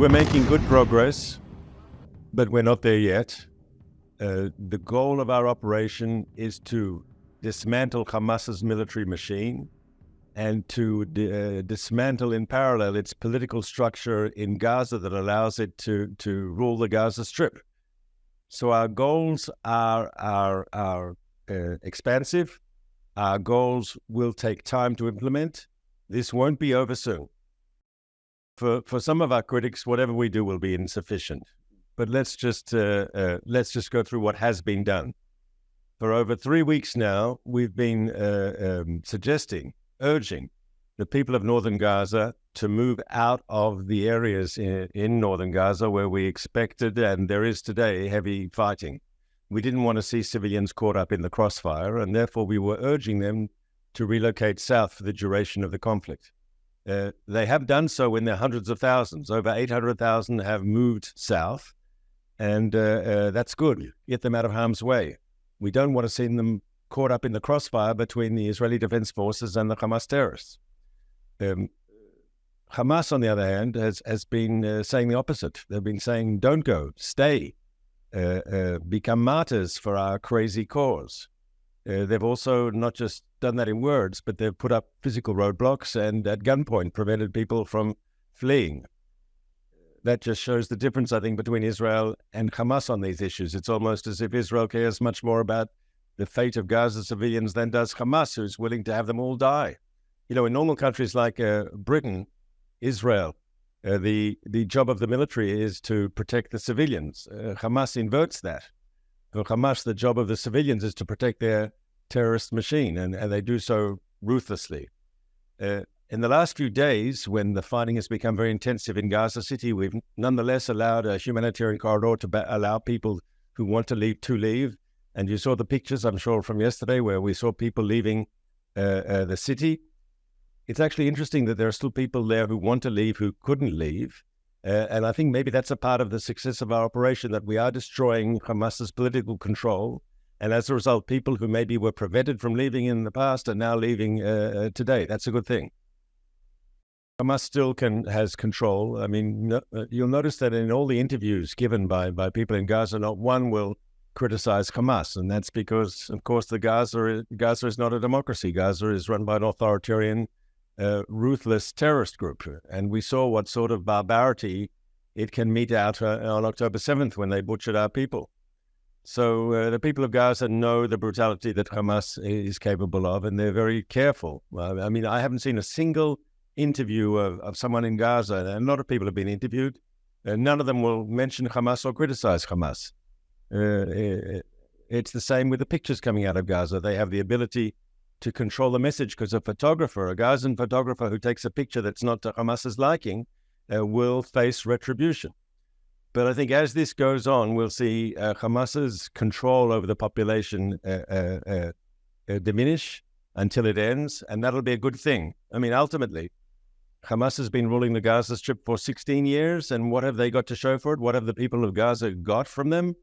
We're making good progress, but we're not there yet. The goal of our operation is to dismantle Hamas's military machine and to dismantle in parallel its political structure in Gaza that allows it to rule the Gaza Strip. So our goals are expansive. Our goals will take time to implement. This won't be over soon. For some of our critics, whatever we do will be insufficient. But let's just go through what has been done. For over 3 weeks now, we've been urging the people of northern Gaza to move out of the areas in northern Gaza where we expected, and there is today, heavy fighting. We didn't want to see civilians caught up in the crossfire, and therefore we were urging them to relocate south for the duration of the conflict. They have done so in their hundreds of thousands. Over 800,000 have moved south, and that's good. Get them out of harm's way. We don't want to see them caught up in the crossfire between the Israeli Defense Forces and the Hamas terrorists. Hamas, on the other hand, has been saying the opposite. They've been saying, don't go, stay, become martyrs for our crazy cause. They've also not just done that in words, but they've put up physical roadblocks and at gunpoint prevented people from fleeing. That just shows the difference, I think, between Israel and Hamas on these issues. It's almost as if Israel cares much more about the fate of Gaza civilians than does Hamas, who's willing to have them all die. You know, in normal countries like Britain, Israel, the job of the military is to protect the civilians. Hamas inverts that. For Hamas, the job of the civilians is to protect their terrorist machine, and they do so ruthlessly. In the last few days, when the fighting has become very intensive in Gaza City, we've nonetheless allowed a humanitarian corridor to allow people who want to leave to leave. And you saw the pictures, I'm sure, from yesterday, where we saw people leaving the city. It's actually interesting that there are still people there who want to leave, who couldn't leave. And I think maybe that's a part of the success of our operation, that we are destroying Hamas's political control. And as a result, people who maybe were prevented from leaving in the past are now leaving today. That's a good thing. Hamas still has control. I mean, you'll notice that in all the interviews given by people in Gaza, not one will criticize Hamas. And that's because, of course, Gaza is not a democracy. Gaza is run by an authoritarian, ruthless terrorist group. And we saw what sort of barbarity it can mete out on October 7th when they butchered our people. So the people of Gaza know the brutality that Hamas is capable of, and they're very careful. I mean, I haven't seen a single interview of someone in Gaza, and a lot of people have been interviewed, and none of them will mention Hamas or criticize Hamas. It's the same with the pictures coming out of Gaza. They have the ability to control the message, because a Gazan photographer who takes a picture that's not to Hamas's liking will face retribution. But I think as this goes on, we'll see Hamas's control over the population diminish until it ends, and that'll be a good thing. I mean, ultimately, Hamas has been ruling the Gaza Strip for 16 years, and what have they got to show for it? What have the people of Gaza got from them?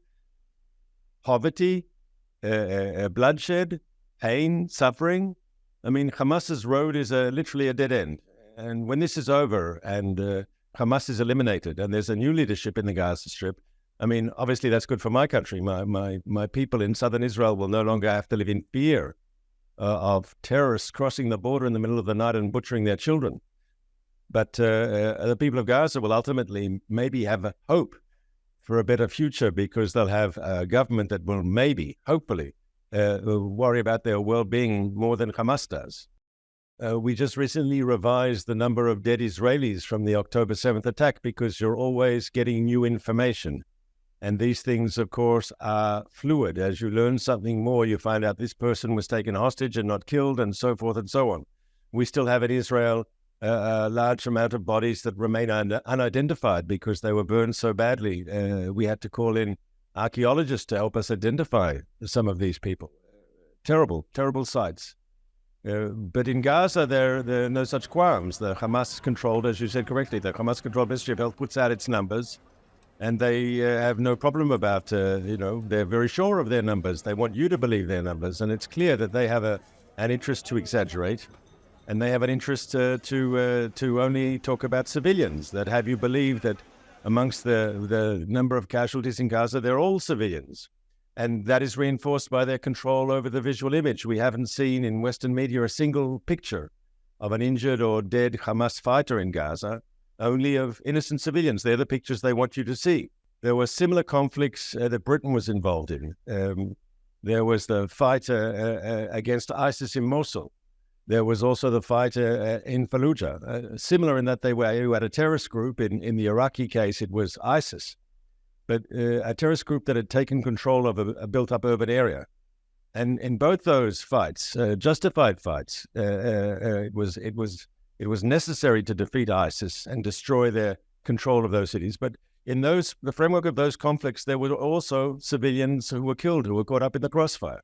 Poverty, bloodshed, pain, suffering. I mean, Hamas's road is literally a dead end. And when this is over and Hamas is eliminated and there's a new leadership in the Gaza Strip, I mean, obviously that's good for my country. My people in southern Israel will no longer have to live in fear of terrorists crossing the border in the middle of the night and butchering their children. But the people of Gaza will ultimately maybe have a hope for a better future, because they'll have a government that will maybe, hopefully, worry about their well-being more than Hamas does. We just recently revised the number of dead Israelis from the October 7th attack, because you're always getting new information. And these things, of course, are fluid. As you learn something more, you find out this person was taken hostage and not killed, and so forth and so on. We still have in Israel a large amount of bodies that remain unidentified because they were burned so badly. We had to call in archaeologists to help us identify some of these people. Terrible, terrible sights. But in Gaza, there are no such qualms. The Hamas-controlled, as you said correctly, the Hamas-controlled Ministry of Health puts out its numbers, and they have no problem about, they're very sure of their numbers. They want you to believe their numbers, and it's clear that they have an interest to exaggerate, and they have an interest to only talk about civilians, that have you believe that amongst the number of casualties in Gaza, they're all civilians. And that is reinforced by their control over the visual image. We haven't seen in Western media a single picture of an injured or dead Hamas fighter in Gaza, only of innocent civilians. They're the pictures they want you to see. There were similar conflicts that Britain was involved in. There was the fight against ISIS in Mosul. There was also the fight in Fallujah. Similar in that you had a terrorist group. In the Iraqi case, it was ISIS, but a terrorist group that had taken control of a built-up urban area. And in both those fights, justified fights, it was necessary to defeat ISIS and destroy their control of those cities. But in the framework of those conflicts, there were also civilians who were killed, who were caught up in the crossfire.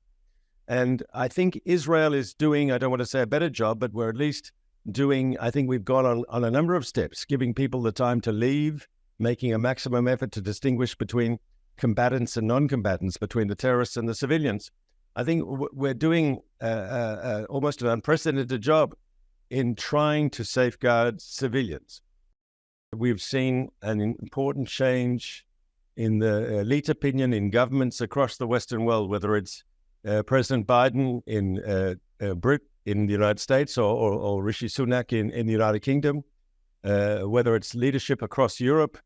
And I think Israel is doing, I don't want to say a better job, but we're at least doing, I think we've gone on a number of steps, giving people the time to leave, making a maximum effort to distinguish between combatants and non-combatants, between the terrorists and the civilians. I think we're doing almost an unprecedented job in trying to safeguard civilians. We've seen an important change in the elite opinion in governments across the Western world, whether it's President Biden in the United States or Rishi Sunak in the United Kingdom, whether it's leadership across Europe.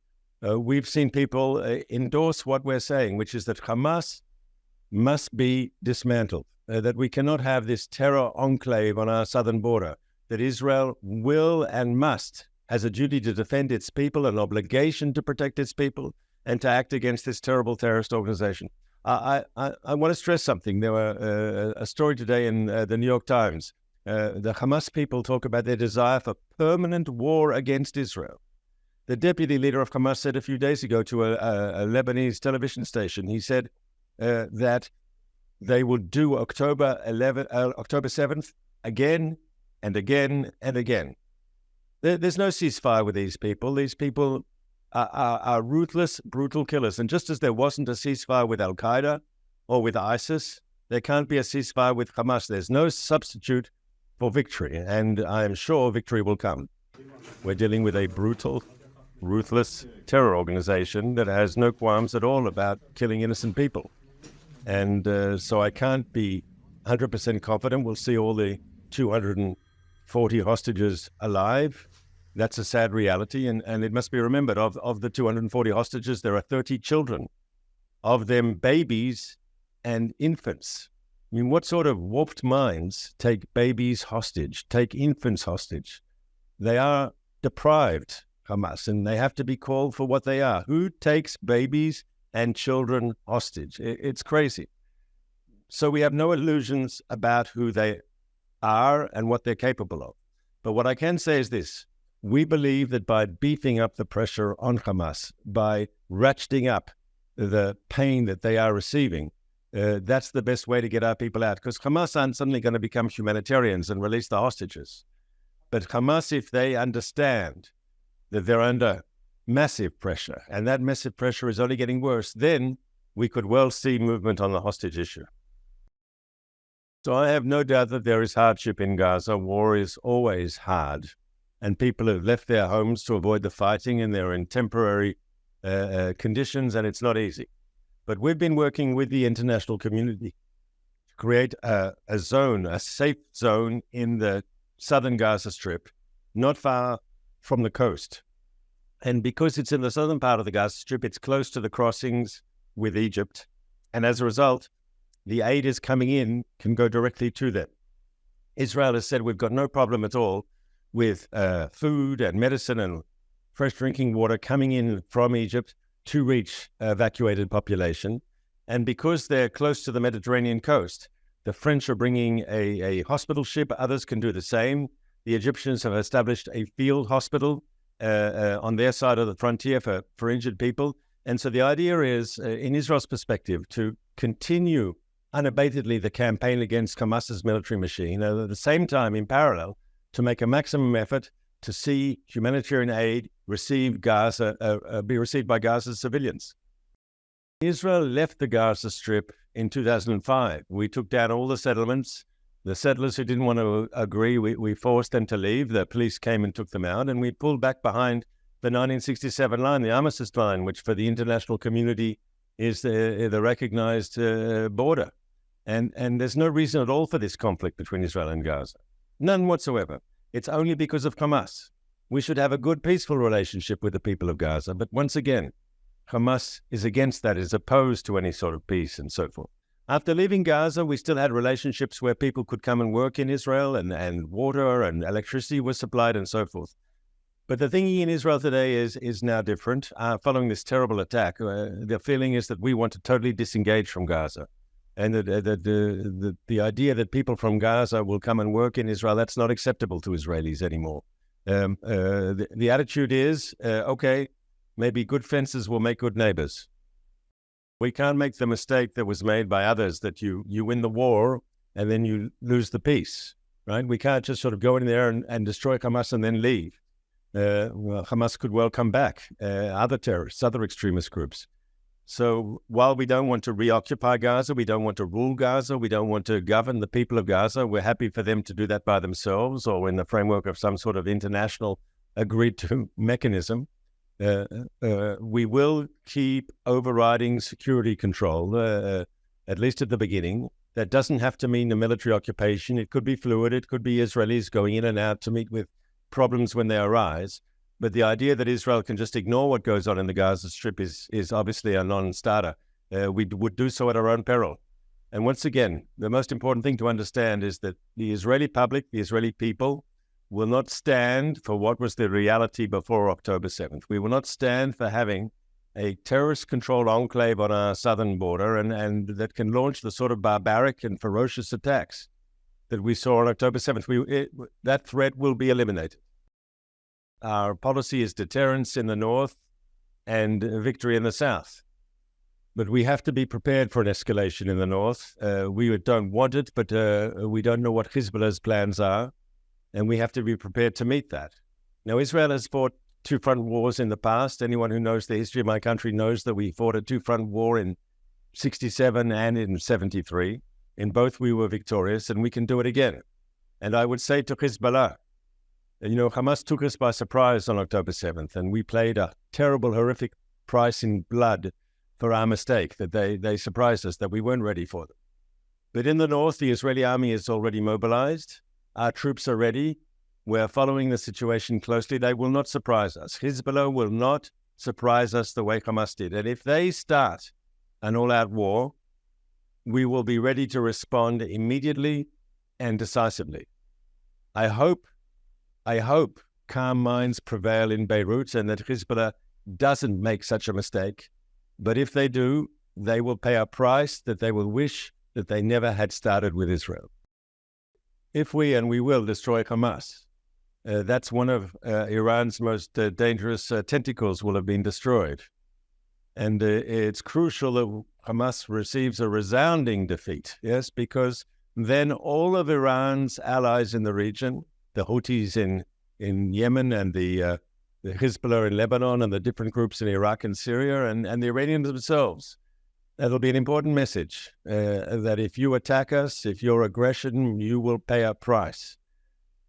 We've seen people endorse what we're saying, which is that Hamas must be dismantled, that we cannot have this terror enclave on our southern border, that Israel will and must, has a duty to defend its people, an obligation to protect its people, and to act against this terrible terrorist organization. I want to stress something. There were a story today in the New York Times. The Hamas people talk about their desire for permanent war against Israel. The deputy leader of Hamas said a few days ago to a Lebanese television station, he said that they would do October 7th again and again and again. There's no ceasefire with these people. These people are ruthless, brutal killers. And just as there wasn't a ceasefire with Al-Qaeda or with ISIS, there can't be a ceasefire with Hamas. There's no substitute for victory, and I am sure victory will come. We're dealing with a brutal, ruthless terror organization that has no qualms at all about killing innocent people. And so I can't be 100% confident we'll see all the 240 hostages alive. That's a sad reality, and it must be remembered, of the 240 hostages, there are 30 children, of them babies and infants. I mean, what sort of warped minds take babies hostage, take infants hostage? They are deprived, Hamas, and they have to be called for what they are. Who takes babies and children hostage? It's crazy. So we have no illusions about who they are and what they're capable of. But what I can say is this. We believe that by beefing up the pressure on Hamas, by ratcheting up the pain that they are receiving, that's the best way to get our people out. Because Hamas aren't suddenly going to become humanitarians and release the hostages. But Hamas, if they understand that they're under massive pressure, and that massive pressure is only getting worse, then we could well see movement on the hostage issue. So I have no doubt that there is hardship in Gaza. War is always hard. And people have left their homes to avoid the fighting, and they're in temporary conditions, and it's not easy. But we've been working with the international community to create a zone, a safe zone in the southern Gaza Strip, not far from the coast. And because it's in the southern part of the Gaza Strip, it's close to the crossings with Egypt. And as a result, the aid is coming in, can go directly to them. Israel has said we've got no problem at all with food and medicine and fresh drinking water coming in from Egypt to reach evacuated population. And because they're close to the Mediterranean coast, the French are bringing a hospital ship. Others can do the same. The Egyptians have established a field hospital on their side of the frontier for injured people. And so the idea is, in Israel's perspective, to continue unabatedly the campaign against Hamas's military machine, at the same time, in parallel, to make a maximum effort to see humanitarian aid be received by Gaza's civilians. Israel left the Gaza Strip in 2005. We took down all the settlements. The settlers who didn't want to agree, we forced them to leave. The police came and took them out, and we pulled back behind the 1967 line, the armistice line, which for the international community is the recognized border. And there's no reason at all for this conflict between Israel and Gaza. None whatsoever. It's only because of Hamas. We should have a good, peaceful relationship with the people of Gaza. But once again, Hamas is against that, is opposed to any sort of peace and so forth. After leaving Gaza, we still had relationships where people could come and work in Israel, and water and electricity was supplied and so forth. But the thinking in Israel today is now different. Following this terrible attack, the feeling is that we want to totally disengage from Gaza. And the idea that people from Gaza will come and work in Israel, that's not acceptable to Israelis anymore. The attitude is, okay, maybe good fences will make good neighbors. We can't make the mistake that was made by others, that you win the war and then you lose the peace, right? We can't just sort of go in there and destroy Hamas and then leave. Well, Hamas could well come back, other terrorists, other extremist groups. So while we don't want to reoccupy Gaza, we don't want to rule Gaza, we don't want to govern the people of Gaza, we're happy for them to do that by themselves or in the framework of some sort of international agreed-to mechanism. We will keep overriding security control, at least at the beginning. That doesn't have to mean a military occupation. It could be fluid. It could be Israelis going in and out to meet with problems when they arise. But the idea that Israel can just ignore what goes on in the Gaza Strip is obviously a non-starter. We would do so at our own peril. And once again, the most important thing to understand is that the Israeli public, the Israeli people, will not stand for what was the reality before October 7th. We will not stand for having a terrorist-controlled enclave on our southern border and that can launch the sort of barbaric and ferocious attacks that we saw on October 7th. That threat will be eliminated. Our policy is deterrence in the north and victory in the south. But we have to be prepared for an escalation in the north. We don't want it, but we don't know what Hezbollah's plans are. And we have to be prepared to meet that. Now, Israel has fought two-front wars in the past. Anyone who knows the history of my country knows that we fought a two-front war in 67 and in 73. In both, we were victorious, and we can do it again. And I would say to Hezbollah, Hamas took us by surprise on October 7th, and we paid a terrible, horrific price in blood for our mistake, that they surprised us, that we weren't ready for them. But in the north, the Israeli army is already mobilized. Our troops are ready. We're following the situation closely. They will not surprise us. Hezbollah will not surprise us the way Hamas did. And if they start an all-out war, we will be ready to respond immediately and decisively. I hope calm minds prevail in Beirut and that Hezbollah doesn't make such a mistake. But if they do, they will pay a price that they will wish that they never had started with Israel. If we, and we will, destroy Hamas, that's one of Iran's most dangerous tentacles will have been destroyed. And it's crucial that Hamas receives a resounding defeat, yes, because then all of Iran's allies in the region, the Houthis in Yemen and the Hezbollah in Lebanon and the different groups in Iraq and Syria and the Iranians themselves, that'll be an important message that if you attack us, if your aggression, you will pay a price.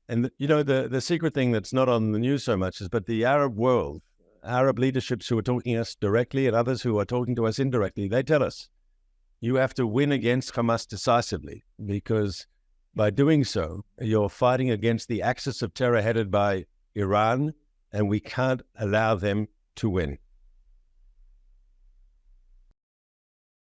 And, the secret thing that's not on the news so much is, but the Arab world, Arab leaderships who are talking to us directly and others who are talking to us indirectly, they tell us, you have to win against Hamas decisively, because by doing so, you're fighting against the axis of terror headed by Iran, and we can't allow them to win.